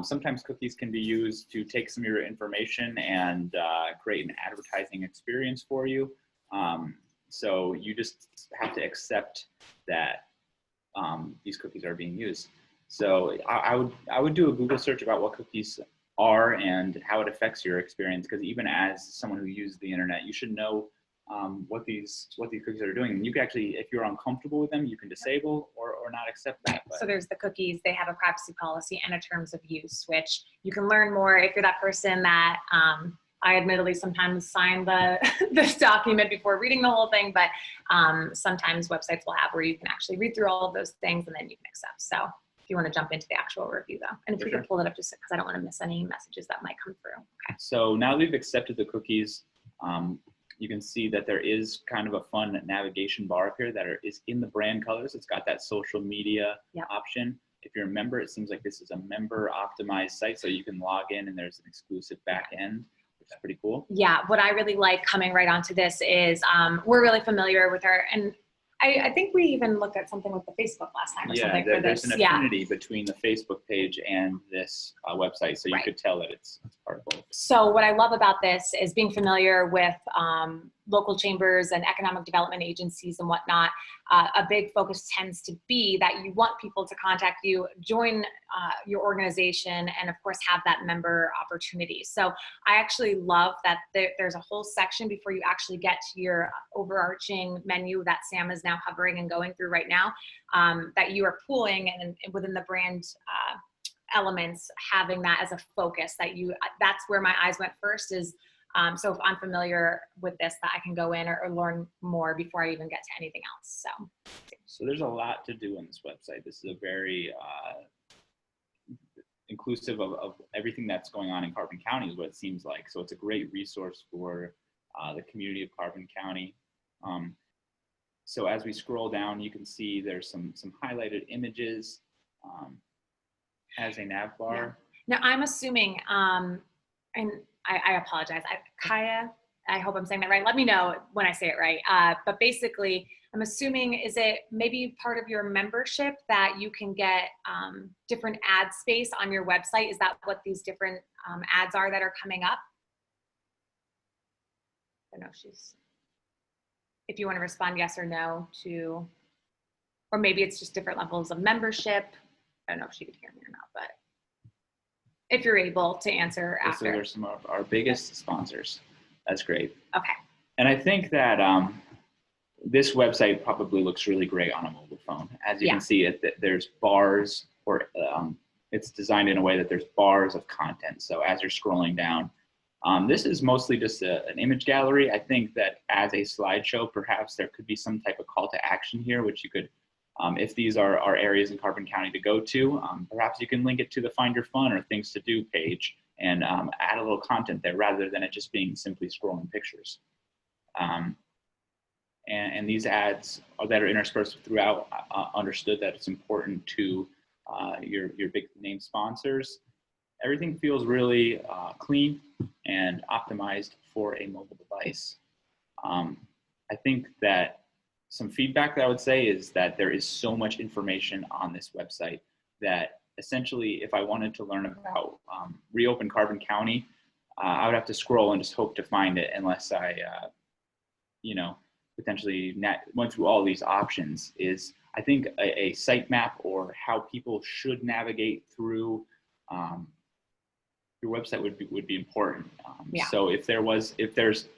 Sometimes cookies can be used to take some of your information and create an advertising experience for you. So you just have to accept that these cookies are being used. So I would do a Google search about what cookies are and how it affects your experience, because even as someone who uses the internet, you should know what these cookies are doing. And you can actually, if you're uncomfortable with them, you can disable or not accept that. But. So there's the cookies, they have a privacy policy and a terms of use, which you can learn more if you're that person that I admittedly sometimes sign this document before reading the whole thing, but sometimes websites will have where you can actually read through all of those things and then you can accept. So if you want to jump into the actual review though, and if you could pull it up just because I don't want to miss any messages that might come through. Okay. So now that we've accepted the cookies, you can see that there is kind of a fun navigation bar up here that is in the brand colors. It's got that social media option. If you're a member, it seems like this is a member optimized site, so you can log in and there's an exclusive back end, which is pretty cool. Yeah, what I really like coming right onto this is we're really familiar with her, and I think we even looked at something with the Facebook last time or something for this. There's an affinity between the Facebook page and this website, so you could tell that it's part of both. So what I love about this is being familiar with local chambers and economic development agencies and whatnot, a big focus tends to be that you want people to contact you, join your organization, and of course have that member opportunity. So I actually love that there's a whole section before you actually get to your overarching menu that Sam is now hovering and going through right now, that you are pooling, and within the brand elements, having that as a focus, that's where my eyes went first is, so if I'm familiar with this, that I can go in or learn more before I even get to anything else. So there's a lot to do on this website. This is a very inclusive of everything that's going on in Carbon County is what it seems like. So it's a great resource for the community of Carbon County. So as we scroll down, you can see there's some highlighted images as a nav bar. Now I'm assuming, and I apologize, Kaya, I hope I'm saying that right. Let me know when I say it right. But basically, I'm assuming, is it maybe part of your membership that you can get different ad space on your website? Is that what these different ads are that are coming up? I don't know if you want to respond yes or no to, or maybe it's just different levels of membership. I don't know if she could hear me or not, but if you're able to answer after. So there's some of our biggest sponsors. That's great. Okay. And I think that this website probably looks really great on a mobile phone. As you can see, there's bars, or it's designed in a way that there's bars of content. So as you're scrolling down, this is mostly just an image gallery. I think that as a slideshow, perhaps there could be some type of call to action here, which you could, if these are areas in Carbon County to go to, perhaps you can link it to the Find Your Fun or Things to Do page and add a little content there rather than it just being simply scrolling pictures. And these ads that are interspersed throughout, understood that it's important to your big name sponsors. Everything feels really clean and optimized for a mobile device. I think that some feedback that I would say is that there is so much information on this website that essentially if I wanted to learn about Reopen Carbon County, I would have to scroll and just hope to find it unless I, potentially went through all these options. Is I think a sitemap or how people should navigate through your website would be important. So if there's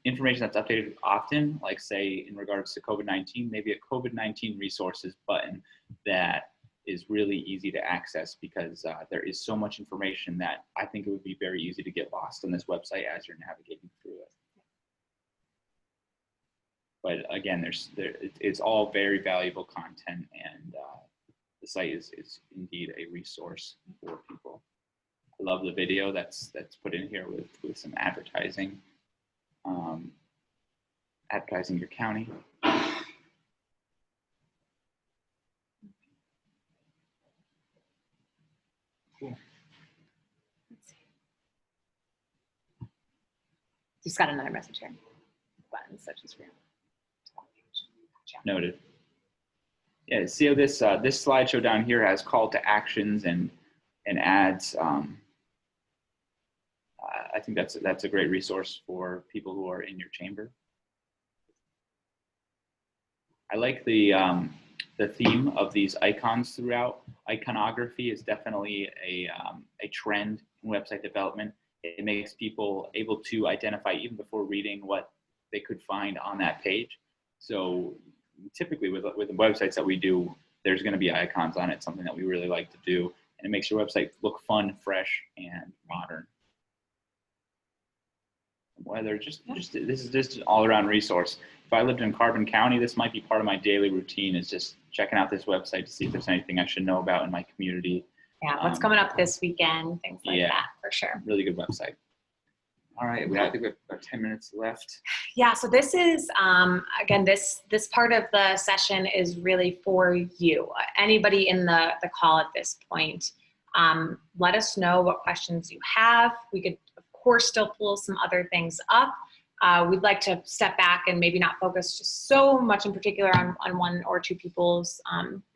information that's updated often, like say in regards to COVID-19, maybe a COVID-19 resources button that is really easy to access, because there is so much information that I think it would be very easy to get lost on this website as you're navigating through it. But again, it's all very valuable content, and the site is indeed a resource for people. I love the video that's put in here with some advertising. Advertising your county. Cool. Just got another message here. Buttons such as real. Noted. Yeah, see how this slideshow down here has call to actions and ads. I think that's a great resource for people who are in your chamber. I like the theme of these icons throughout. Iconography is definitely a trend in website development. It makes people able to identify even before reading what they could find on that page. So typically with the websites that we do, there's going to be icons on it, something that we really like to do, and it makes your website look fun, fresh, and modern. Whether this is just an all-around resource. If I lived in Carbon County, this might be part of my daily routine, is just checking out this website to see if there's anything I should know about in my community. Yeah, what's coming up this weekend, things like that, for sure. Really good website. All right, I think we have about 10 minutes left. Yeah, so this is, again, this part of the session is really for you. Anybody in the call at this point, let us know what questions you have. We could, of course, still pull some other things up. We'd like to step back and maybe not focus just so much in particular on one or two people's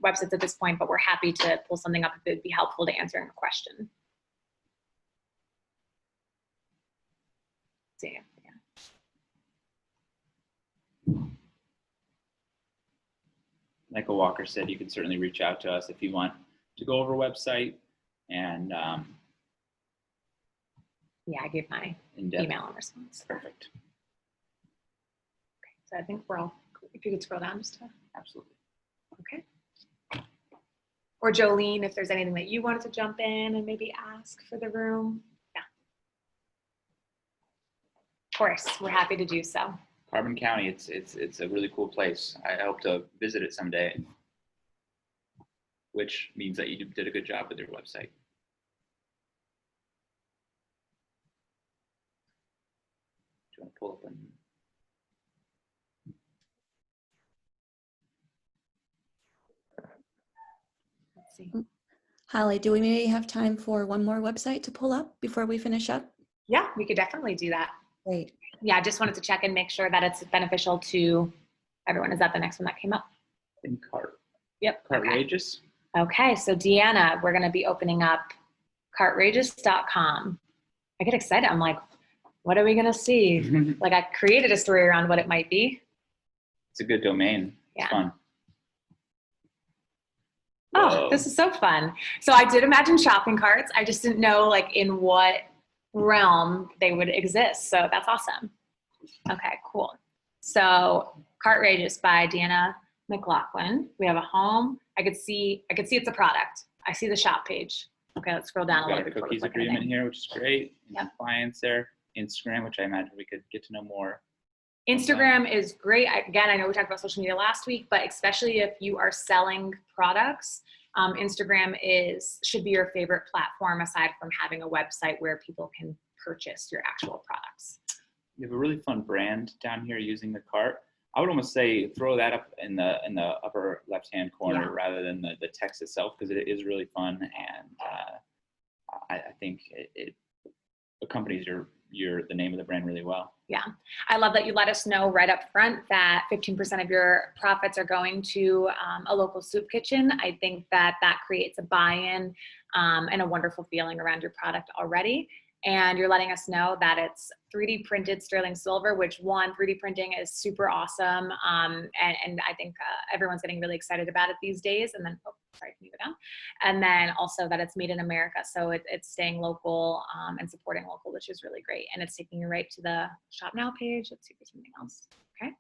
websites at this point, but we're happy to pull something up if it would be helpful to answering a question. See, yeah. Michael Walker said you can certainly reach out to us if you want to go over a website and Yeah, I gave my in-depth. email and response. Perfect. So I think we're all, if you could scroll down just to, Absolutely. okay. Or Jolene, if there's anything that you wanted to jump in and maybe ask for the room. Yeah. Of course, we're happy to do so. Carbon County, it's a really cool place. I hope to visit it someday, which means that you did a good job with your website. Do you want to pull up and Let's see. Holly, do we maybe have time for one more website to pull up before we finish up? Yeah, we could definitely do that. Great. Yeah, I just wanted to check and make sure that it's beneficial to everyone. Is that the next one that came up? in Cart? Yep. Okay. Cartrageous? Okay, so Deanna, we're going to be opening up cartrageous.com. I get excited. I'm like, what are we going to see? Like, I created a story around what it might be. It's a good domain. It's Yeah. fun. Oh, Whoa. this is so fun. So I did imagine shopping carts. I just didn't know like in what realm they would exist. So that's awesome. Okay, cool. So Cartrageous by Deanna McLaughlin. We have a home. I could see it's a product. I see the shop page. Okay, let's scroll down a We've little got a bit. before we cookies click agreement anything. here, which is great. Yep. Compliance there. Instagram, which I imagine we could get to know more. Instagram is great. Again, I know we talked about social media last week, but especially if you are selling products, Instagram should be your favorite platform aside from having a website where people can purchase your actual products. You have a really fun brand down here using the cart. I would almost say throw that up in the upper left-hand corner Yeah. rather than the text itself, because it is really fun, and I think it accompanies the name of the brand really well. Yeah, I love that you let us know right up front that 15% of your profits are going to a local soup kitchen. I think that creates a buy-in and a wonderful feeling around your product already. And you're letting us know that it's 3D printed sterling silver, which 3D printing is super awesome. And I think everyone's getting really excited about it these days. And then, sorry, can you go down? And then also that it's made in America. So it's staying local and supporting local, which is really great. And it's taking you right to the Shop Now page. Let's see if there's something else. Okay.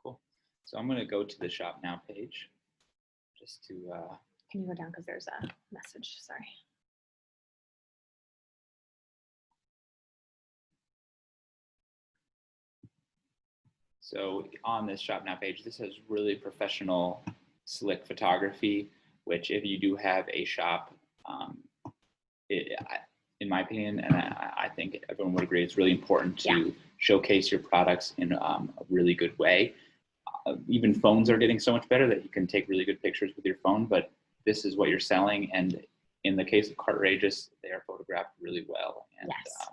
Cool. So I'm going to go to the Shop Now page just to. Can you go down because there's a message? Sorry. So on this Shop Now page, this has really professional, slick photography, which if you do have a shop, in my opinion, and I think everyone would agree, it's really important to showcase your products in a really good way. Even phones are getting so much better that you can take really good pictures with your phone, but this is what you're selling. And in the case of Cartrageous, they are photographed really well. And, Yes.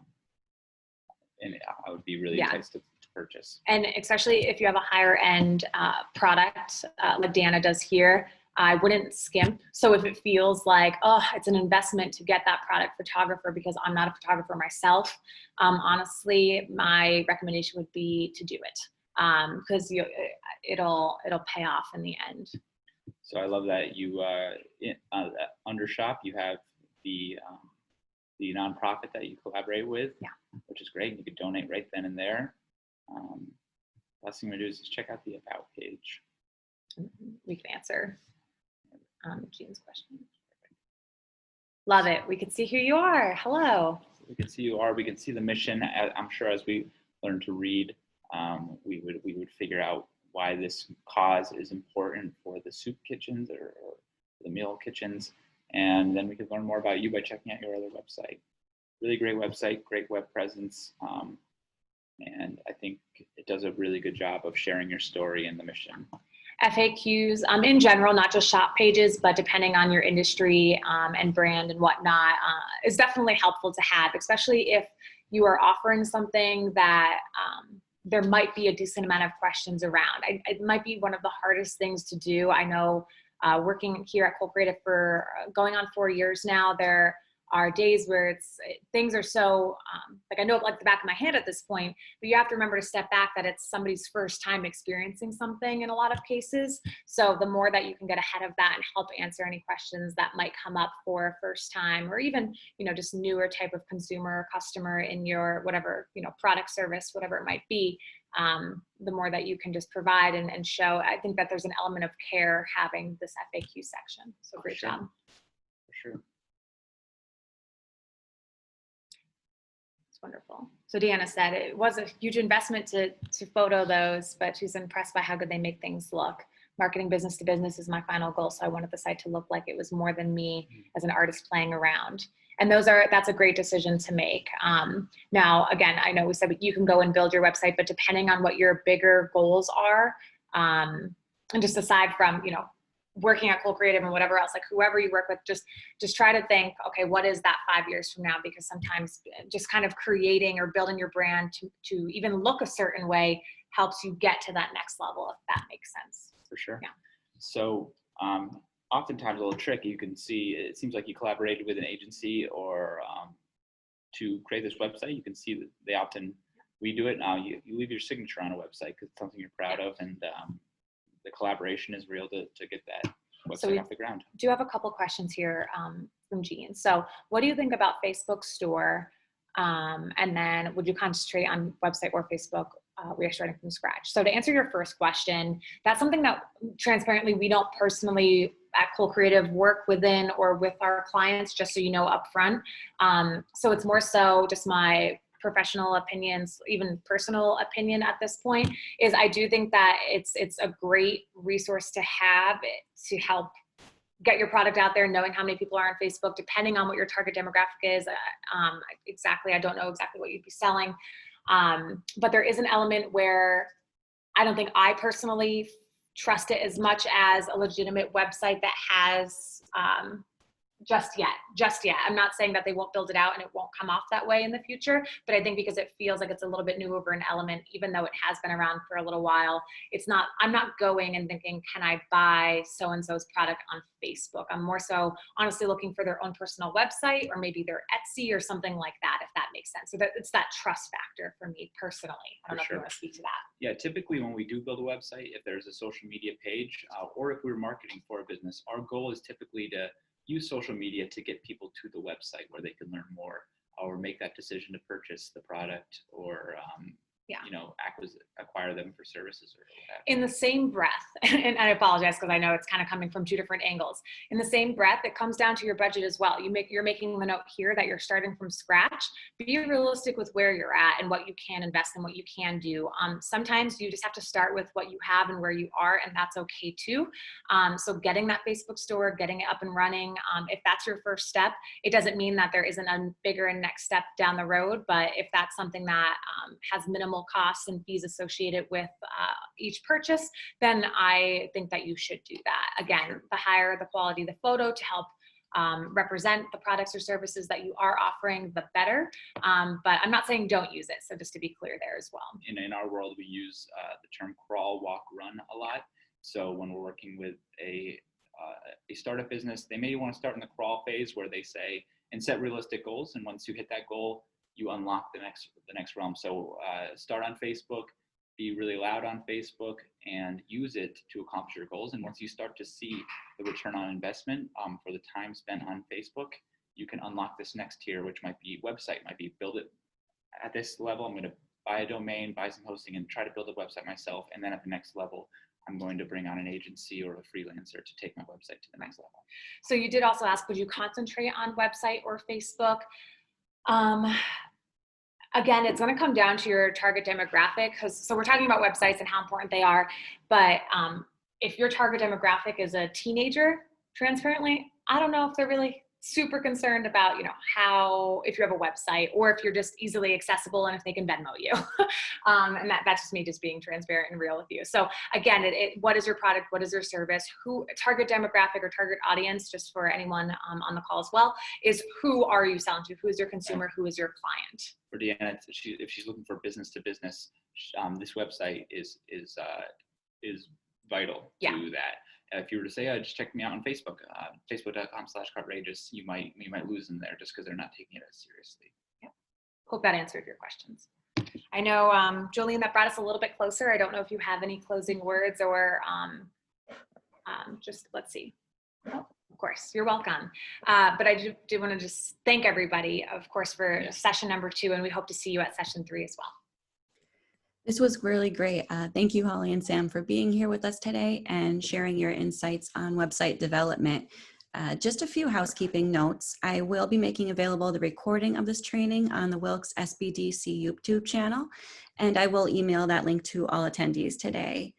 And I would be really enticed to purchase. And especially if you have a higher end product like Deanna does here, I wouldn't skimp. So if it feels like, oh, it's an investment to get that product photographer because I'm not a photographer myself, honestly, my recommendation would be to do it because it'll pay off in the end. So I love that you under Shop you have the nonprofit that you collaborate with, which is great. You could donate right then and there. Last thing I'm gonna do is just check out the About page. We can answer Jean's question. Love it. We can see who you are. Hello. We can see who you are. We can see the mission. I'm sure as we learn to read, we would figure out why this cause is important for the soup kitchens or the meal kitchens, and then we could learn more about you by checking out your other website. Really great website, great web presence, and I think it does a really good job of sharing your story and the mission. FAQs in general, not just shop pages, but depending on your industry and brand and whatnot, is definitely helpful to have, especially if you are offering something that there might be a decent amount of questions around. It might be one of the hardest things to do. I know working here at Cole Creative for going on 4 years now, there are days where things are so, like I know it like the back of my hand at this point, but you have to remember to step back that it's somebody's first time experiencing something in a lot of cases. So the more that you can get ahead of that and help answer any questions that might come up for first time, or even, just newer type of consumer or customer in your whatever, product, service, whatever it might be, the more that you can just provide and show. I think that there's an element of care having this FAQ section. So great Sure. job. For sure. It's wonderful. So Deanna said it was a huge investment to photo those, but she's impressed by how good they make things look. Marketing business to business is my final goal. So I wanted the site to look like it was more than me as an artist playing around. And that's a great decision to make. Now, again, I know we said you can go and build your website, but depending on what your bigger goals are, and just aside from, working at Cole Creative and whatever else, like whoever you work with, just try to think, okay, what is that 5 years from now? Because sometimes just kind of creating or building your brand to even look a certain way helps you get to that next level, if that makes sense. For sure. Yeah. So oftentimes a little trick, you can see, it seems like you collaborated with an agency or to create this website. You can see that they often, we do it now, you leave your signature on a website because it's something you're proud of, and the collaboration is real to get that website off the ground. Do have a couple questions here from Jean. So what do you think about Facebook store? And then would you concentrate on website or Facebook? We are starting from scratch. So to answer your first question, that's something that transparently we don't personally at Cole Creative work within or with our clients, just so you know upfront. So it's more so just my professional opinions, even personal opinion at this point, is I do think that it's a great resource to have to help get your product out there, knowing how many people are on Facebook, depending on what your target demographic is. I don't know exactly what you'd be selling. But there is an element where I don't think I personally trust it as much as a legitimate website that has, just yet. I'm not saying that they won't build it out and it won't come off that way in the future, but I think because it feels like it's a little bit new over an element, even though it has been around for a little while, I'm not going and thinking, can I buy so-and-so's product on Facebook? I'm more so honestly looking for their own personal website or maybe their Etsy or something like that, if that makes sense. So it's that trust factor for me personally. I don't know if you want to speak to that. Yeah, typically when we do build a website, if there's a social media page or if we're marketing for a business, our goal is typically to use social media to get people to the website where they can learn more or make that decision to purchase the product or acquire them for services or whatever. In the same breath, and I apologize because I know it's kind of coming from two different angles. In the same breath, it comes down to your budget as well. You're making the note here that you're starting from scratch. Be realistic with where you're at and what you can invest in, what you can do. Sometimes you just have to start with what you have and where you are, and that's okay too. So getting that Facebook store, getting it up and running, if that's your first step, it doesn't mean that there isn't a bigger and next step down the road, but if that's something that has minimal costs and fees associated with each purchase, then I think that you should do that. Again, the higher the quality of the photo to help represent the products or services that you are offering, the better. But I'm not saying don't use it. So just to be clear there as well. In our world, we use the term crawl, walk, run a lot. So when we're working with a startup business, they may want to start in the crawl phase where they say, and set realistic goals. And once you hit that goal, you unlock the next realm. So start on Facebook, be really loud on Facebook, and use it to accomplish your goals. And once you start to see the return on investment for the time spent on Facebook, you can unlock this next tier, which might be website, might be build it at this level. I'm going to buy a domain, buy some hosting, and try to build a website myself. And then at the next level, I'm going to bring on an agency or a freelancer to take my website to the next level. So you did also ask, would you concentrate on website or Facebook? Again, it's going to come down to your target demographic, so we're talking about websites and how important they are. But if your target demographic is a teenager, transparently, I don't know if they're really super concerned about, if you have a website or if you're just easily accessible and if they can Venmo you. And that's just me just being transparent and real with you. So again, what is your product? What is your service? Who target demographic or target audience, just for anyone on the call as well, is who are you selling to? Who is your consumer? Who is your client? For Deanna, if she's looking for business to business, this website is vital to that. if you were to say, oh, just check me out on Facebook, facebook.com/Cartrageous, you might lose them there just because they're not taking it as seriously. Hope that answered your questions. I know, Jolene, that brought us a little bit closer. I don't know if you have any closing words or just, let's see. Oh, of course, you're welcome. But I do want to just thank everybody, of course, for session number 2, and we hope to see you at session 3 as well. This was really great. Thank you, Holly and Sam, for being here with us today and sharing your insights on website development. Just a few housekeeping notes. I will be making available the recording of this training on the Wilkes SBDC YouTube channel, and I will email that link to all attendees today.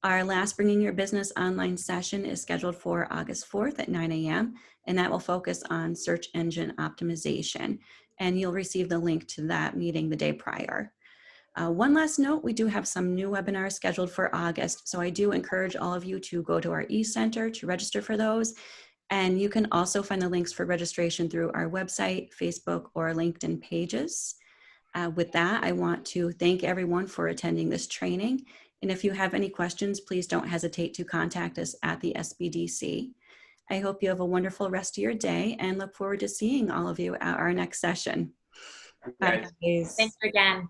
Our last Bringing Your Business Online session is scheduled for August 4th at 9 a.m., and that will focus on search engine optimization, and you'll receive the link to that meeting the day prior. One last note, we do have some new webinars scheduled for August, so I do encourage all of you to go to our eCenter to register for those. And you can also find the links for registration through our website, Facebook, or LinkedIn pages. With that, I want to thank everyone for attending this training. And if you have any questions, please don't hesitate to contact us at the SBDC. I hope you have a wonderful rest of your day and look forward to seeing all of you at our next session. Bye, guys. Thanks again.